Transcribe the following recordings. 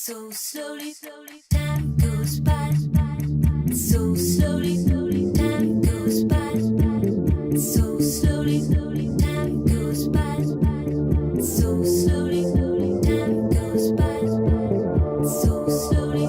So slowly, time goes by. So slowly, time goes by. So slowly, time goes by. So slowly, time goes by. So slowly.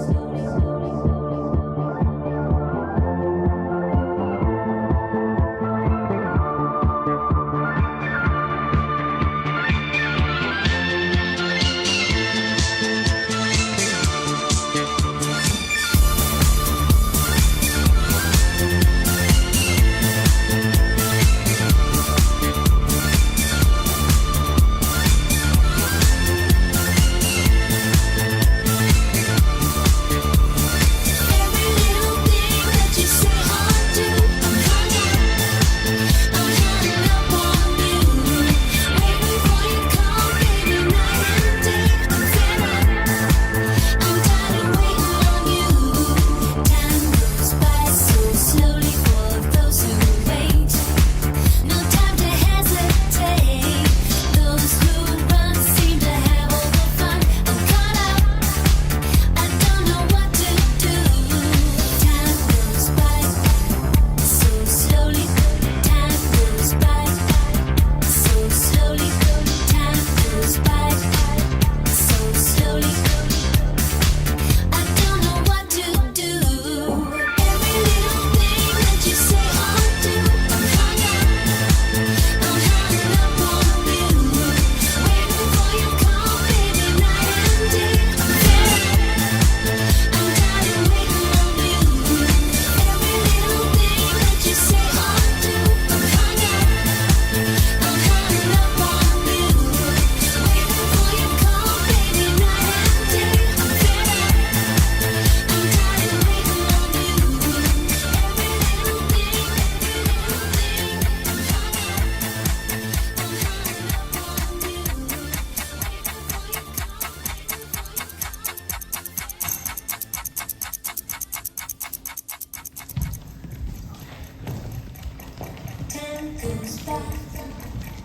Time goes by,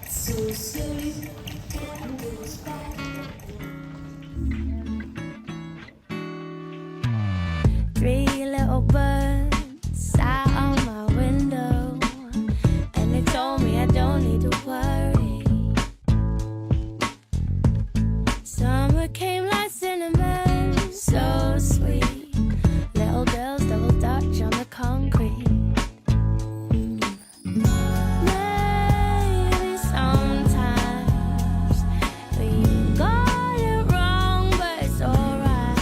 so slowly, time goes by. Three little birds sat on my window, and they told me I don't need to worry. Summer came like cinnamon, so sweet. Little girls double dutch on the concrete. Maybe sometimes we got it wrong, but it's alright.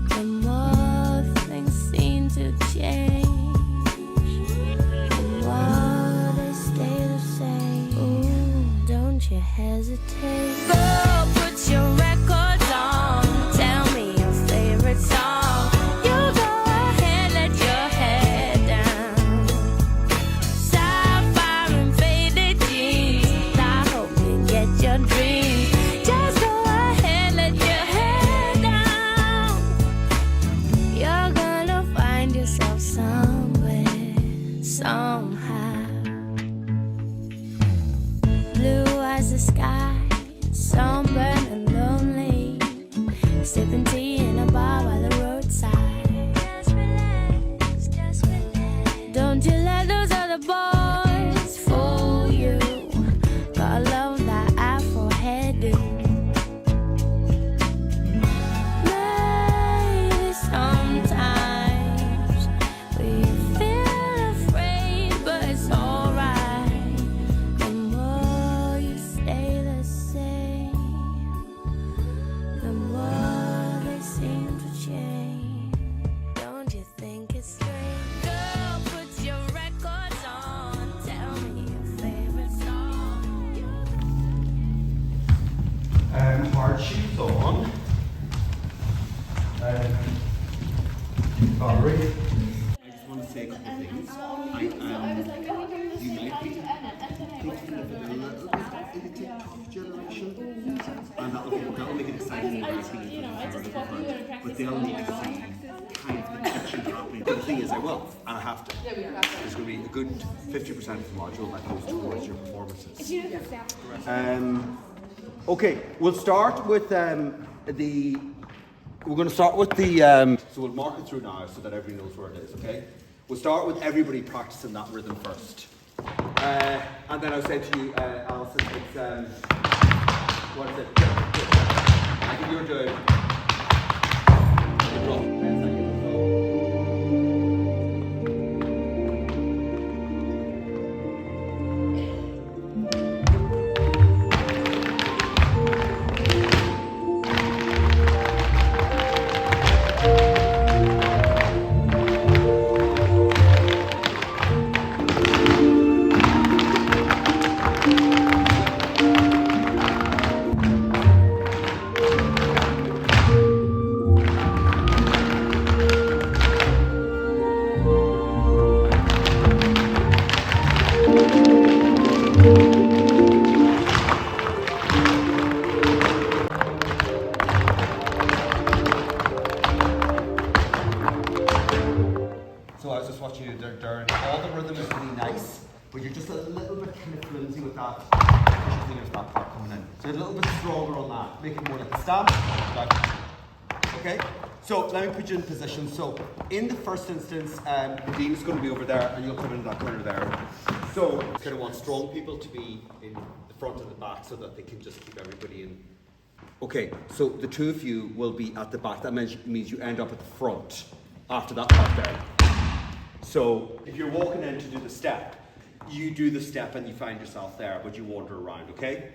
The more things seem to change, the more they stay the same. Ooh, don't you hesitate. Girl, put your records on. Tell me your favorite song. You go ahead, let your head down. Sapphire and faded jeans. I hope you get your dreams. Just go ahead, let your head down. You're gonna find yourself somewhere, somehow. Blue as the sky, sunburned and lonely, sipping tea in a bar by the roadside. Just relax, just relax. Don't you let those other boys fool you. Gotta love that afro hairdo. Maybe sometimes we feel afraid, but it's alright. The more you stay the same, the more they seem to change. Don't you think it's strange? Girl, put your records on. Tell me your favorite song. Hard shoes on. Valerie. I just want to say a couple of things. You might be thinking of it a little bit in the TikTok generation, and that'll make it exciting about being but they'll need to see kind of the tension happening. But the thing is, I will, and I have to. There's going to be a good 50% of the module that goes towards your performances. Okay, we'll start with the We're going to start with the, so we'll mark it through now so that everybody knows where it is, okay? We'll start with everybody practicing that rhythm first. And then I'll say to you, Alison, it's, what is it? I think you're doing, you drop 10 seconds or so. So I was just watching you there, Darren. All the rhythm is really nice, but you're just a little bit kind of flimsy with that. There's that part coming in. So a little bit stronger on that. Make it more like a stamp. Okay? So let me put you in position. So in the first instance, Dean's going to be over there and you'll come in that corner there. So I kind of want strong people to be in the front and the back so that they can just keep everybody in. Okay, so the two of you will be at the back. That means you end up at the front after that part there. So if you're walking in to do the step, you do the step and you find yourself there, but you wander around, okay?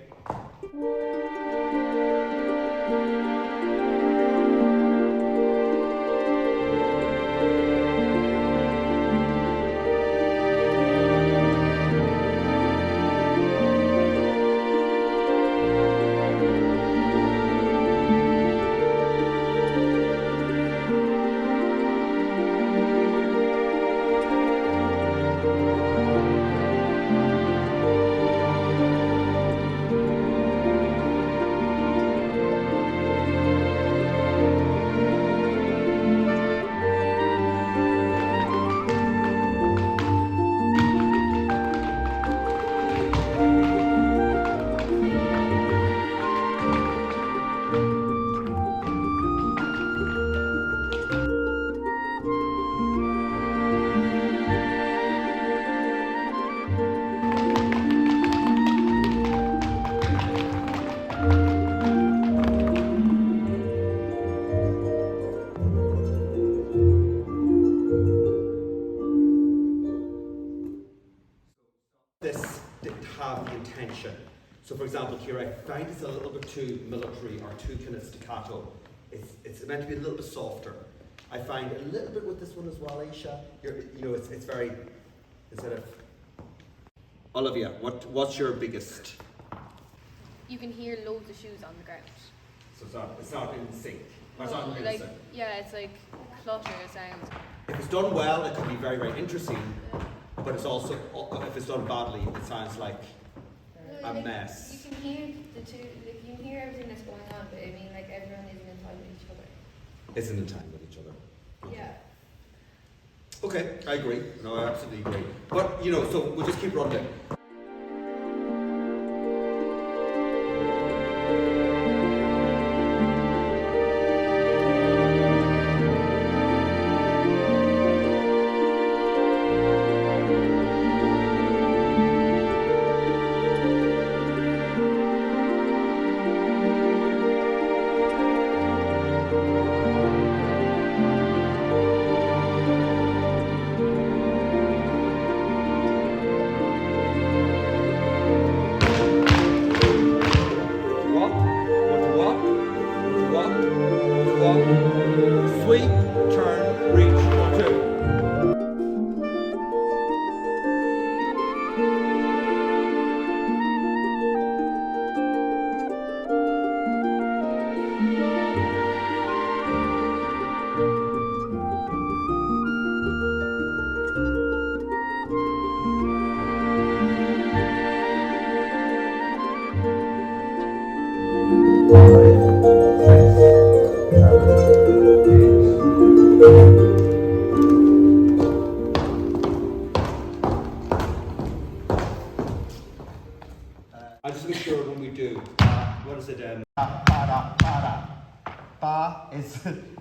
This didn't have the intention. So for example, Kira, I find it's a little bit too military or too kind of staccato. It's meant to be a little bit softer. I find a little bit with this one as well, Aisha. It's very, instead of, Olivia, what's your biggest? You can hear loads of shoes on the ground. So it's not in sync. Or it's not in Like, unison. yeah, it's like clutter sound. If it's done well, it can be very, very interesting. But it's also, if it's done badly, it sounds like a mess. You can hear the two, like you can hear everything that's going on, but I mean, like everyone isn't in time with each other. Isn't in time with each other. Yeah. Okay, I agree. No, I absolutely agree. But, so we'll just keep running.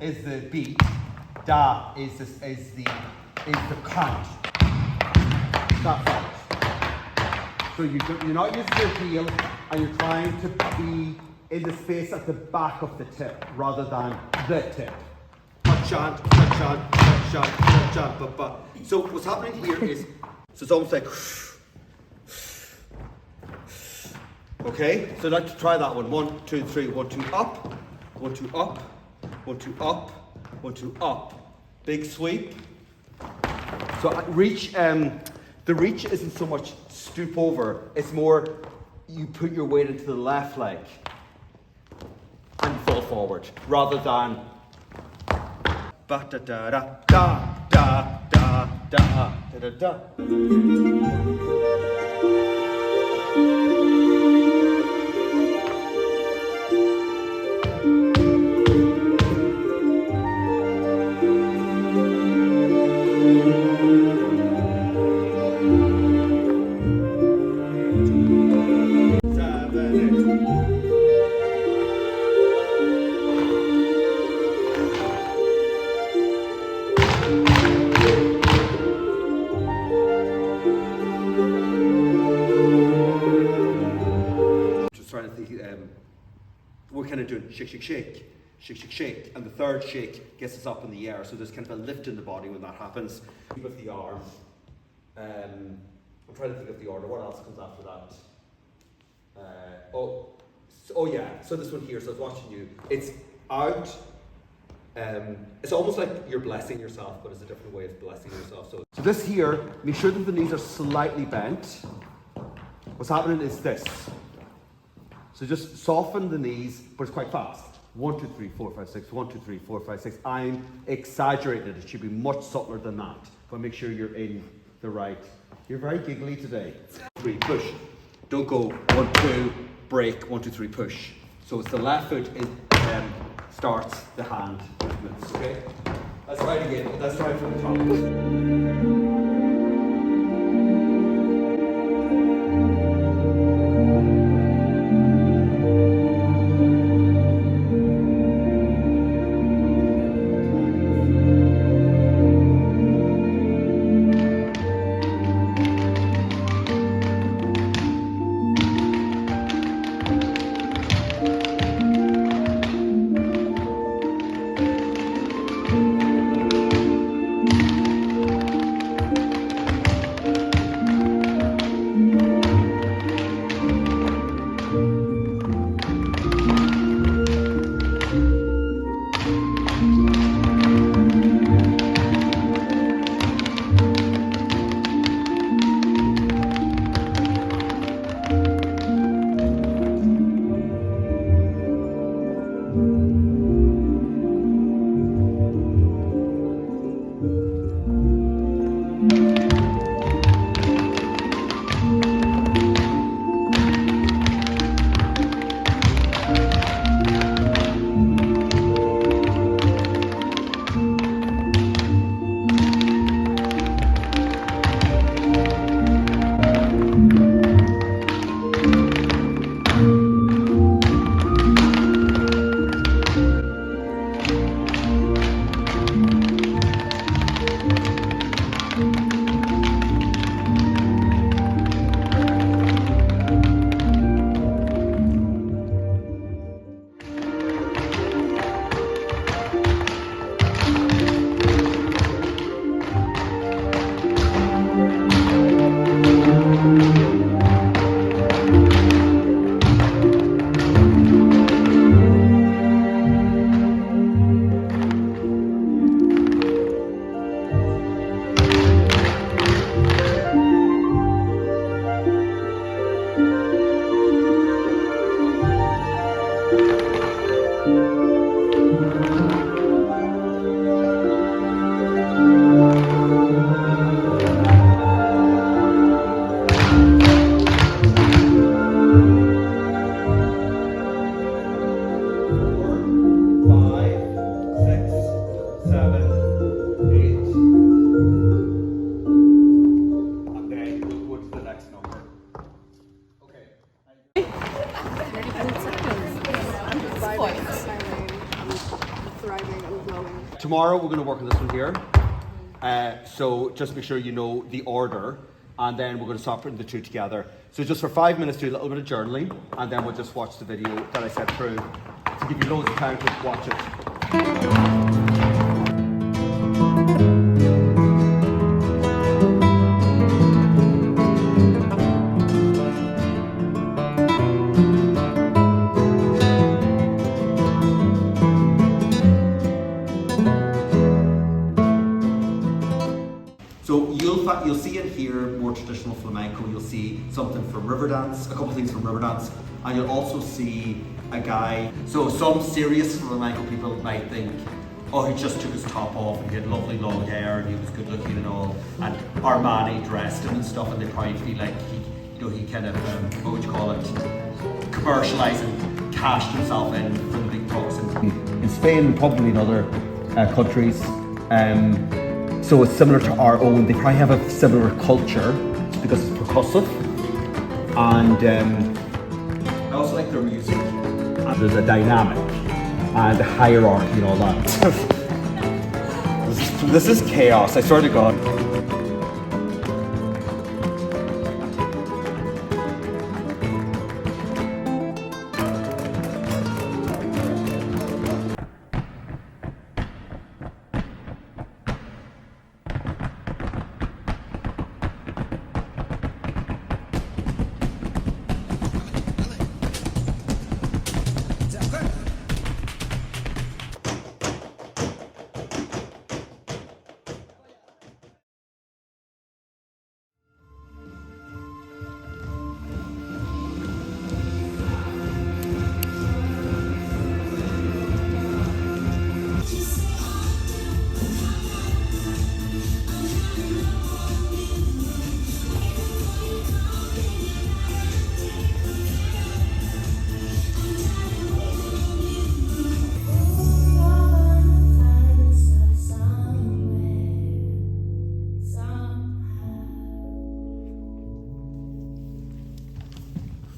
is the beat. Da is the count. That's it. So you're not using your heel, and you're trying to be in the space at the back of the tip rather than the tip. Touch on, ba. So what's happening here is, so it's almost like, okay, so let's try that one. 1, 2, 3, 1, 2, up, 1, 2, up, 1, 2, up, 1, 2, up. Big sweep. So reach, the reach isn't so much stoop over, it's more you put your weight into the left leg and fall forward rather than ba da da da da da da da da da da. Just trying to think, we're kind of doing shake, and the third shake gets us up in the air, so there's kind of a lift in the body when that happens. With the arm, I'm trying to think of the order, what else comes after that? Oh yeah, so this one here, so I was watching you, it's out, it's almost like you're blessing yourself, but it's a different way of blessing yourself. So this here, make sure that the knees are slightly bent. What's happening is this. So just soften the knees, but it's quite fast. 1, 2, 3, 4, 5, 6, 1, 2, 3, 4, 5, 6. I'm exaggerating it. It should be much subtler than that. But make sure you're in the right. You're very giggly today. 3, push. Don't go 1, 2, break, 1, 2, 3, push. So it's the left foot starts the hand movements, okay? Let's try it again. Let's try it from the top. tomorrow we're going to work on this one here. So just make sure you know the order, and then we're going to start putting the two together. So just for 5 minutes, do a little bit of journaling, and then we'll just watch the video that I sent through to give you loads of time to watch it. So you'll see in here more traditional flamenco. You'll see something from river dance, a couple of things from river dance, and you'll also see a guy. So some serious flamenco people might think, oh, he just took his top off and he had lovely long hair and he was good looking and all, and Armani dressed him and stuff, and they probably feel like he kind of what would you call it, commercialising, cashed himself in for the big bucks. In Spain, probably in other countries. So it's similar to our own. They probably have a similar culture because it's percussive, and I also like their music. And there's a dynamic and a hierarchy and all that. This is chaos, I swear to God.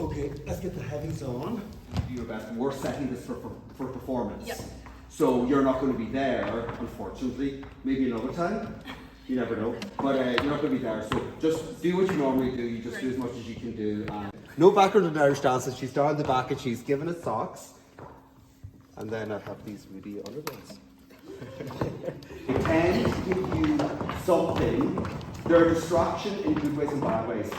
Okay, let's get the heavies on. Do your best. We're setting this for performance. Yep. So you're not going to be there, unfortunately. Maybe another time. You never know. But you're not going to be there. So just do what you normally do. You just do as much as you can do. No background in Irish dances. She's down the back and she's giving us socks. And then I have these really underwears. They tend to give you something. They're a distraction in good ways and bad ways.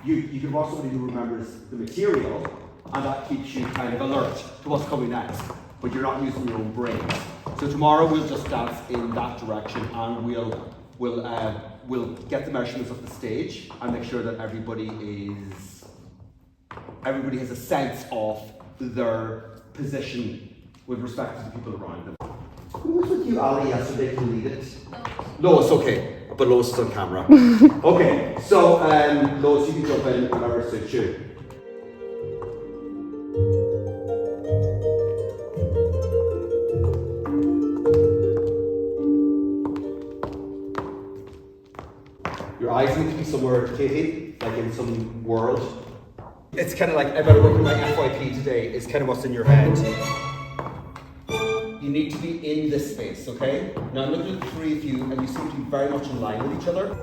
You can watch somebody who remembers the material, and that keeps you kind of alert to what's coming next, but you're not using your own brain. So tomorrow we'll just dance in that direction, and we'll get the measurements of the stage and make sure that everybody has a sense of their position with respect to the people around them. Who was with you, Ali, yesterday to lead it? Lois, okay. But Lois is on camera. Okay, so Lois, you can jump in whenever suits you. Your eyes need to be somewhere, Katie, like in some world. It's kind of like, I better work on my FYP today, is kind of what's in your head. You need to be in this space, okay? Now I'm looking at the three of you, and you seem to be very much in line with each other.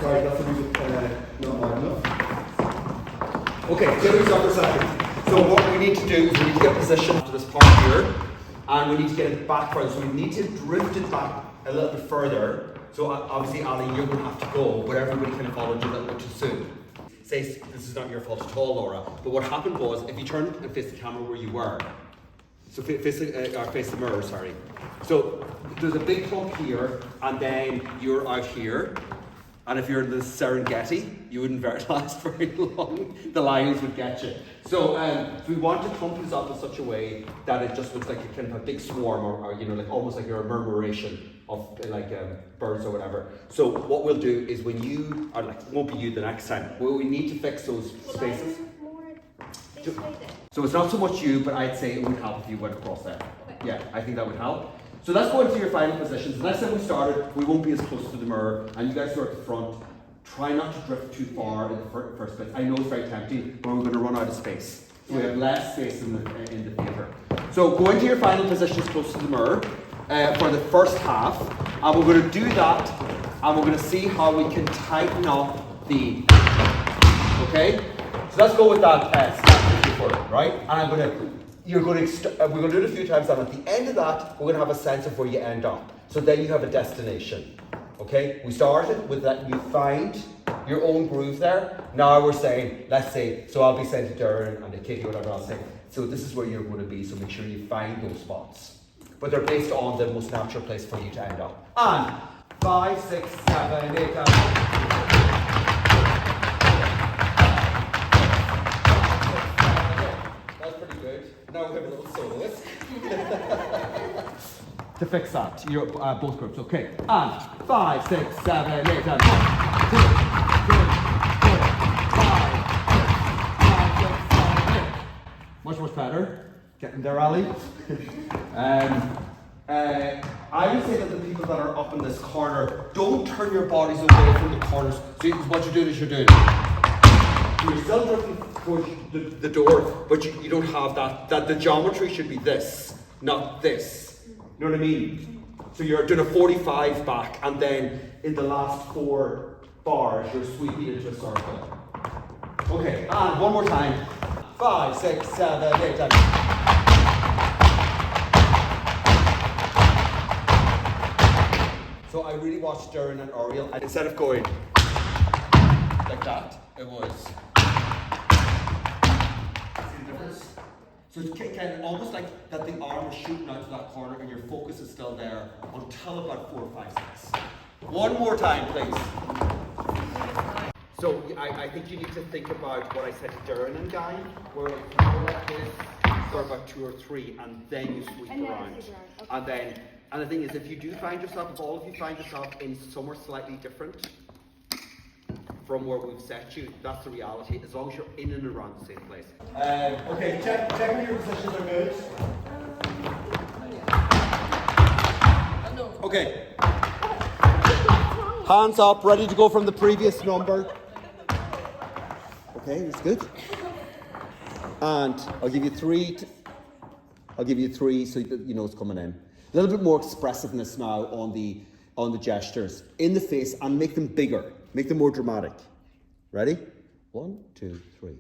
Sorry, that's the music not loud enough. Okay, give me for a second. So what we need to do is we need to get positioned to this part here, and we need to get it back further. So we need to drift it back a little bit further. So obviously, Ali, you're going to have to go, but everybody kind of followed you a little bit too soon. Say this is not your fault at all, Laura, but what happened was, if you turned and faced the camera where you were, So face the mirror, sorry. So there's a big clump here, and then you're out here. And if you're in the Serengeti, you wouldn't last very long. The lions would get you. So we want to clump this up in such a way that it just looks like a kind of a big swarm, or you know, like almost like you're a murmuration of like birds or whatever. So what we'll do is when you are like, it won't be you the next time. Well, we need to fix those spaces. So it's not so much you, but I'd say it would help if you went across there. Okay. Yeah, I think that would help. So let's go into your final positions. Next time we started, we won't be as close to the mirror, and you guys are at the front. Try not to drift too far in the first place. I know it's very tempting, but we're going to run out of space. So we have less space in the theatre. So go into your final positions close to the mirror for the first half, and we're going to do that, and we're going to see how we can tighten up the. Okay. So let's go with that right? And we're going to do it a few times, and at the end of that, we're going to have a sense of where you end up. So then you have a destination. Okay? We started with that, you find your own groove there. Now we're saying, let's say, so I'll be saying to Darren and to Katie, whatever I'll say, so this is where you're going to be, so make sure you find those spots. But they're based on the most natural place for you to end up. And 5, 6, 7, 8, 9. Now we have a little soloist to fix that. You're both groups, okay? And 5, 6, 7, 8, and 1, 2, 3, 4, 5, 6, 7, 8. Much better. Getting there, Ali. I would say that the people that are up in this corner, don't turn your bodies away from the corners. So what you're doing is you're doing. You're still looking towards the door, but you don't have that the geometry should be this, not this. You know what I mean? So you're doing a 45 back, and then in the last 4 bars, you're sweeping into a circle. Okay, and one more time. 5, 6, 7, 8, 9. So I really watched Darren and Ariel, and instead of going like that, it was. So it's kind of almost like that the arm is shooting out to that corner and your focus is still there until about 4, 5, 6. One more time, please. So I think you need to think about what I said to Darren and Guy, where you go like this for about 2 or 3, and then you sweep around. Okay. And the thing is, if you do find yourself, if all of you find yourself in somewhere slightly different from where we've set you, that's the reality, as long as you're in and around the same place. Okay, check if your positions are good. Okay. Hands up, ready to go from the previous number. Okay, that's good. And I'll give you 3. I'll give you 3 so you know it's coming in. A little bit more expressiveness now on the gestures in the face, and make them bigger. Make them more dramatic. Ready? 1, 2, 3.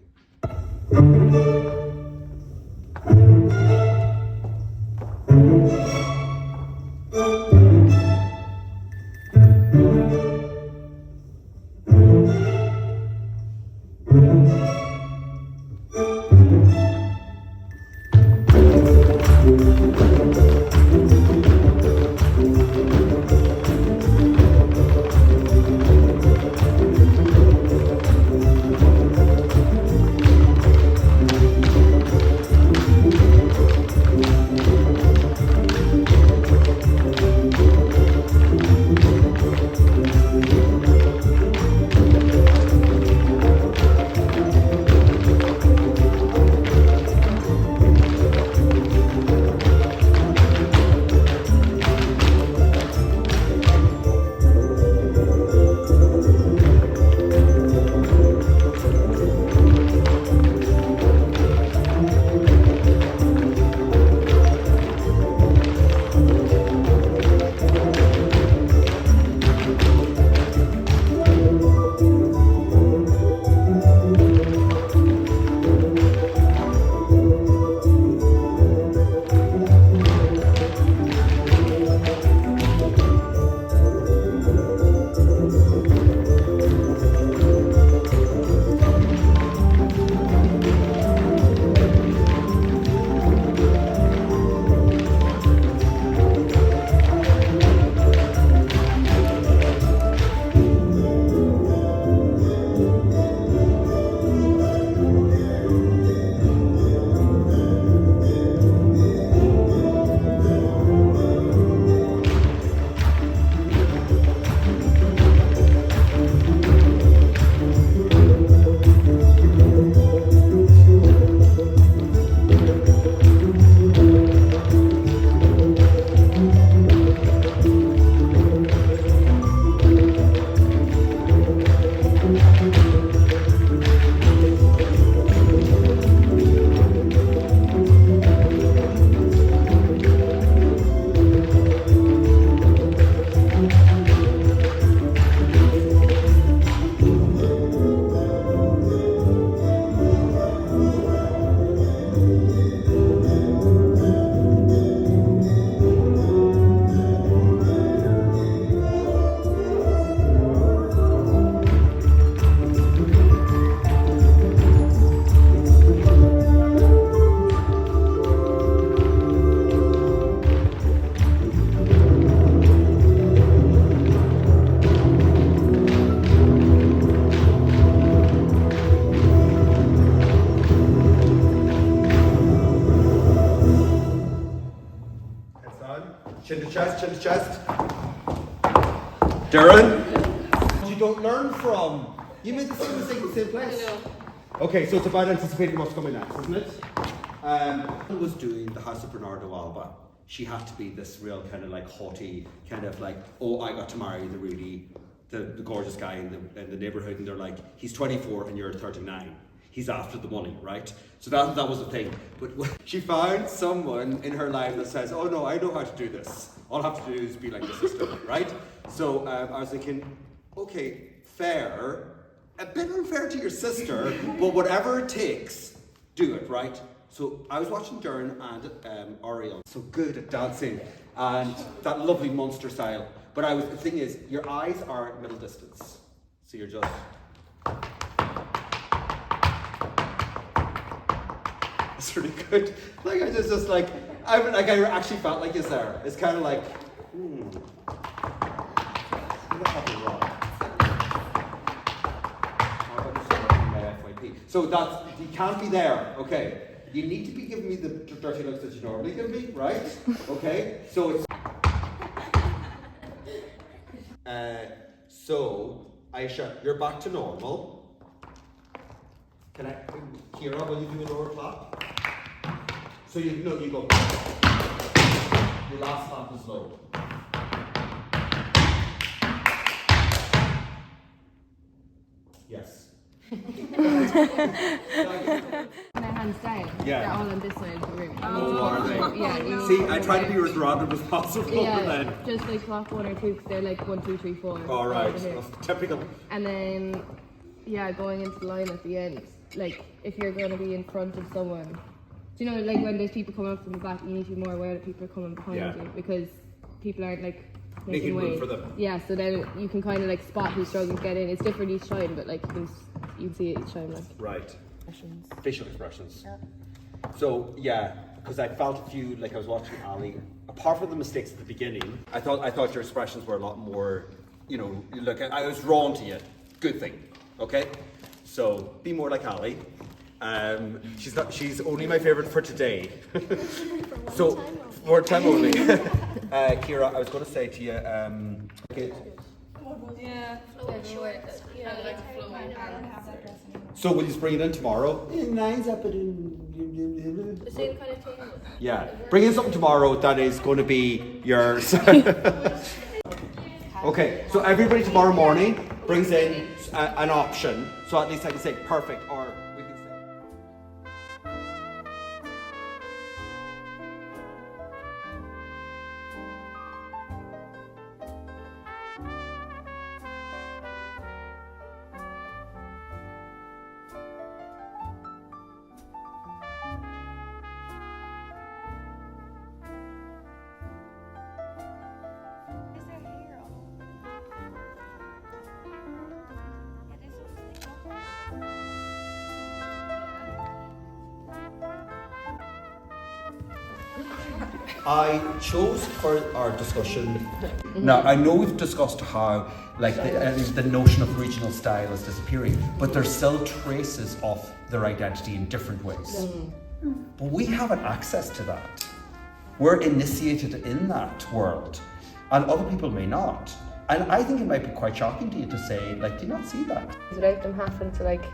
Chin to chest, chin to chest. Darren? You don't learn from. You made the same mistake in the same place. I know. Okay, so it's about anticipating what's coming next, isn't it? When I was doing the House of Bernardo Alba, she had to be this real kind of like haughty, kind of like, oh, I got to marry the really, the gorgeous guy in the neighborhood, and they're like, he's 24 and you're 39. He's after the money, right? So that was the thing. But she found someone in her life that says, oh no, I know how to do this. All I have to do is be like the sister, right? So I was thinking, okay, fair, a bit unfair to your sister, but whatever it takes, do it, right? So I was watching Darren and Ariel, so good at dancing, and that lovely monster style. But the thing is, your eyes are at middle distance. So you're just... It's really good. Like I just like, I actually felt like it's there. It's kind of like, So that's, you can't be there, okay? You need to be giving me the dirty looks that you normally give me, right? Okay, so it's... So, Aisha, you're back to normal. Can I, Kira, will you do a lower clap? So you go. Your last clap is low. Yes. My hands down. Yeah. They're all on this side of the room. Oh, are they? Yeah. You See, I try to be as random as possible, yeah, but then... just like clock 1 or 2 because they're like 1, 2, 3, 4. All right, over here. typical. And then, yeah, going into the line at the end, like if you're going to be in front of someone, do you know, like when there's people coming up from the back, you need to be more aware that people are coming behind you because people aren't like making room way for them. Yeah, so then you can kind of like spot who's struggling to get in. It's different each time, but like you can see it each time, like. Right. Facial expressions. Yeah. So yeah, because I felt a few, like I was watching Ali. Apart from the mistakes at the beginning, I thought your expressions were a lot more, you know. Look, I was drawn to you. Good thing. Okay. So be more like Ali. She's only my favourite for today. So for time only. Kira, I was going to say to you, Yeah, everywhere. Yeah, like flowing pants. so will you bring it in tomorrow? The same kind of thing. Yeah, bring in something tomorrow that is going to be your... Okay, so everybody tomorrow morning brings in an option, so at least I can say perfect, or we can say... I chose for our discussion. Now, I know we've discussed how, like, the notion of regional style is disappearing, but there's still traces of their identity in different ways. But we haven't access to that. We're initiated in that world, and other people may not. And I think it might be quite shocking to you to say, like, do you not see that? Without them having to like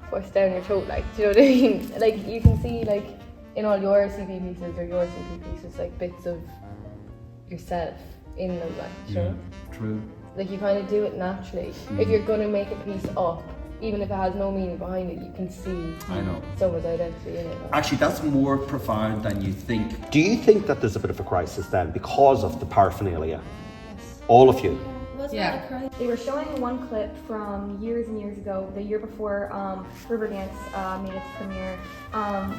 force down your throat, like, do you know what I mean? Like you can see like in all your CP pieces or your CP pieces like bits of yourself in them, like, you know? True. Like you kind of do it naturally. If you're gonna make a piece up, even if it has no meaning behind it, you can see someone's identity in it. Actually, that's more profound than you think. Do you think that there's a bit of a crisis then because of the paraphernalia? Yes. All of you? Yeah. They were showing one clip from years and years ago, the year before Riverdance made its premiere,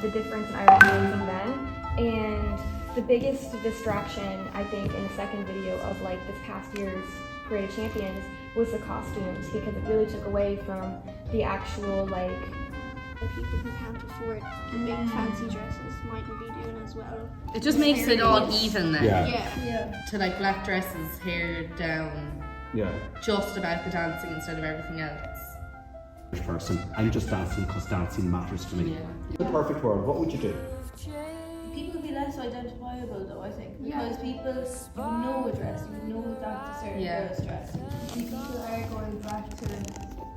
the difference in Irish dancing then, and the biggest distraction, I think, in the second video of like this past year's Parade of Champions was the costumes, because it really took away from the actual like... The people who can't afford the big fancy dresses mightn't be doing as well. It just makes it all even then. Yeah. To like black dresses, hair down. Yeah. Just about the dancing instead of everything else. Person, I'm just dancing because dancing matters to me. Yeah. In the perfect world, what would you do? people will be less identifiable though, I think, because people know a dress, you know that's a certain girl's dress. And people are going back to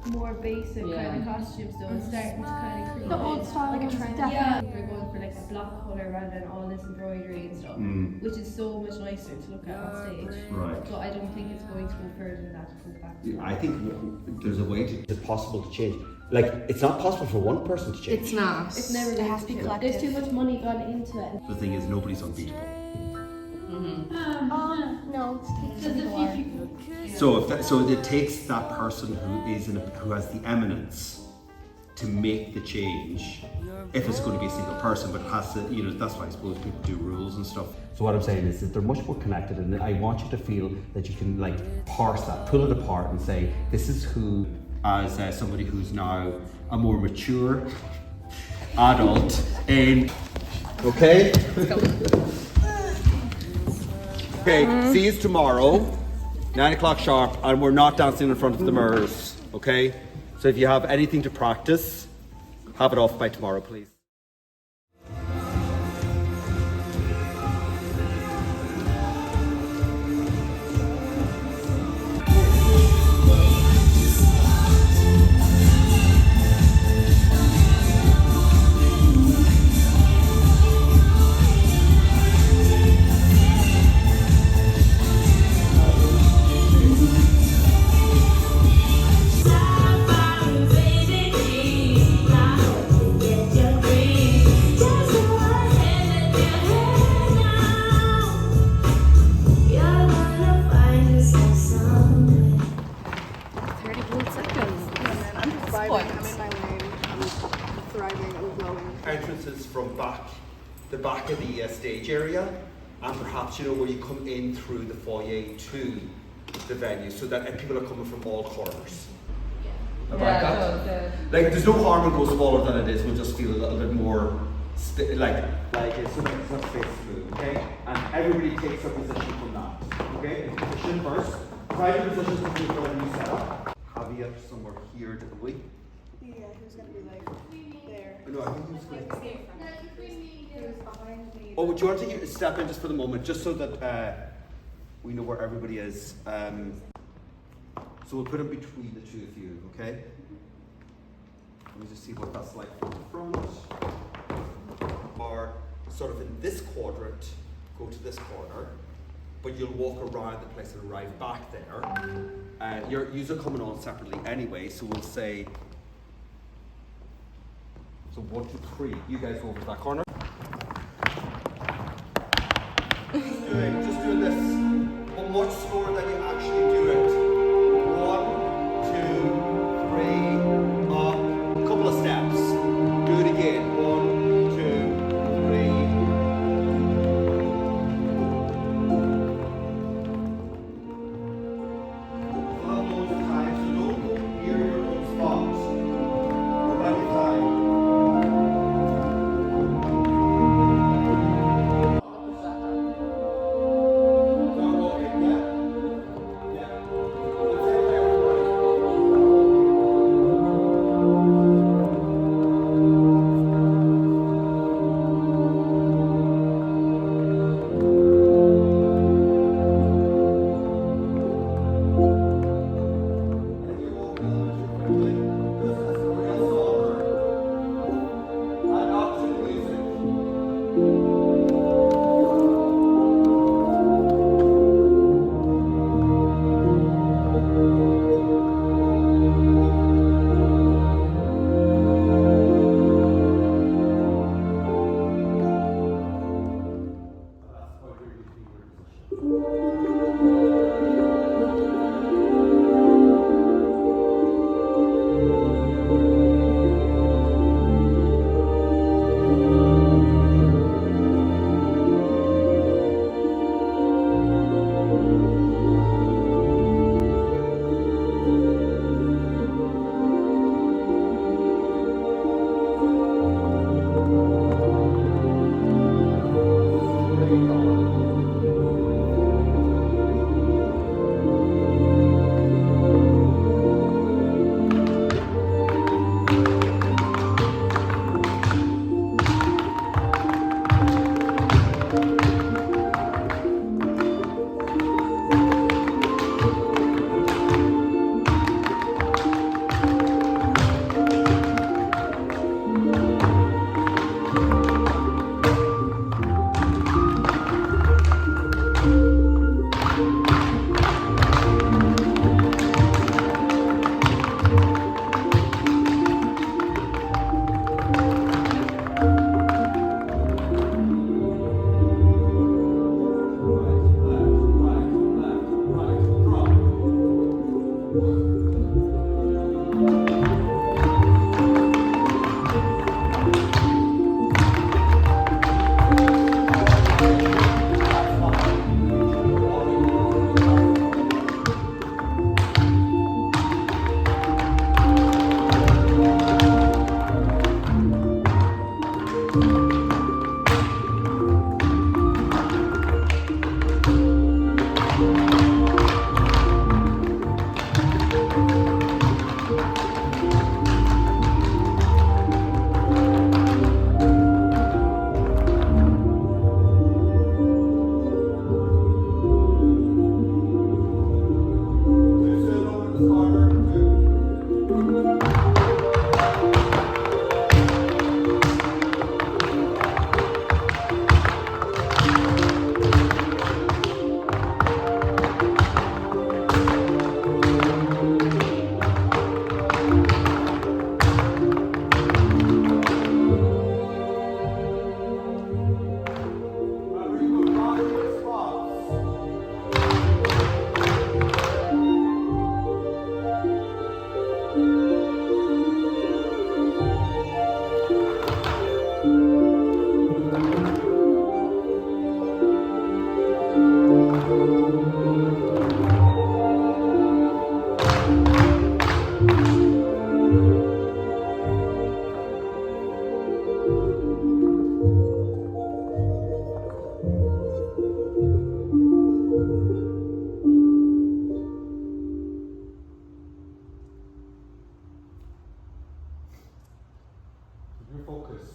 more basic kind of costumes though, and starting to kind of create The old style like a ones, trend. definitely. They're going for like a block colour rather than all this embroidery and stuff, which is so much nicer to look at on stage. Right. But I don't think it's going to go further than that to go back to. I think there's a way to. It's possible to change. Like, it's not possible for one person to change. It's not. It's never going has to be change. collective. There's too much money gone into it. The thing is, nobody's unbeatable. No, it's people are. So it takes that person who has the eminence to make the change. If it's going to be a single person, but it has to, that's why I suppose people do rules and stuff. So what I'm saying is that they're much more connected, and I want you to feel that you can like parse that, pull it apart and say, this is who, As somebody who's now a more mature adult in. Okay? Okay, see you tomorrow, 9 o'clock sharp, and we're not dancing in front of the mirrors, okay? So if you have anything to practice, have it off by tomorrow, please. Entrances from the back of the stage area, and perhaps where you come in through the foyer to the venue, so that people are coming from all corners. About that? Like, there's no harm in going smaller than it is. We'll just feel a little bit more like it's so much space to move, okay? And everybody takes their position from that, okay? Position first. Private positions to move for a new setup. Have you somewhere here, didn't we? Yeah, who's gonna be like there? No, I think he was going to. Oh, would you want to step in just for the moment, just so that we know where everybody is? So we'll put him between the two of you, okay? Let me just see what that's like from the front. Or sort of in this quadrant, go to this corner, but you'll walk around the place and arrive back there. You're coming on separately anyway, so we'll say. So 1, 2, 3. You guys go over to that corner. Just doing this, but much slower than you actually do it. 1, 2, 3, up. A couple of steps. Do it again. 1, 2, 3. Follow those times, so don't go near your own spot. One at a time. Your focus.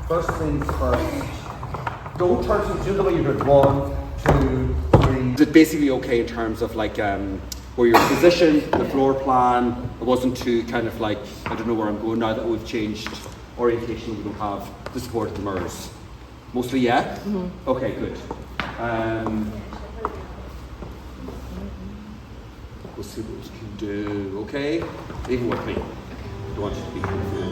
First things first, don't turn to do the way you did. 1, 2, 3. Is it basically okay in terms of like where you're positioned, the floor plan? It wasn't too kind of like, I don't know where I'm going now that we've changed orientation, we don't have the support of the mirrors. Mostly, yeah? Mm-hmm. Okay, good. We'll see what we can do, okay? Even with me. I don't want you to be confused.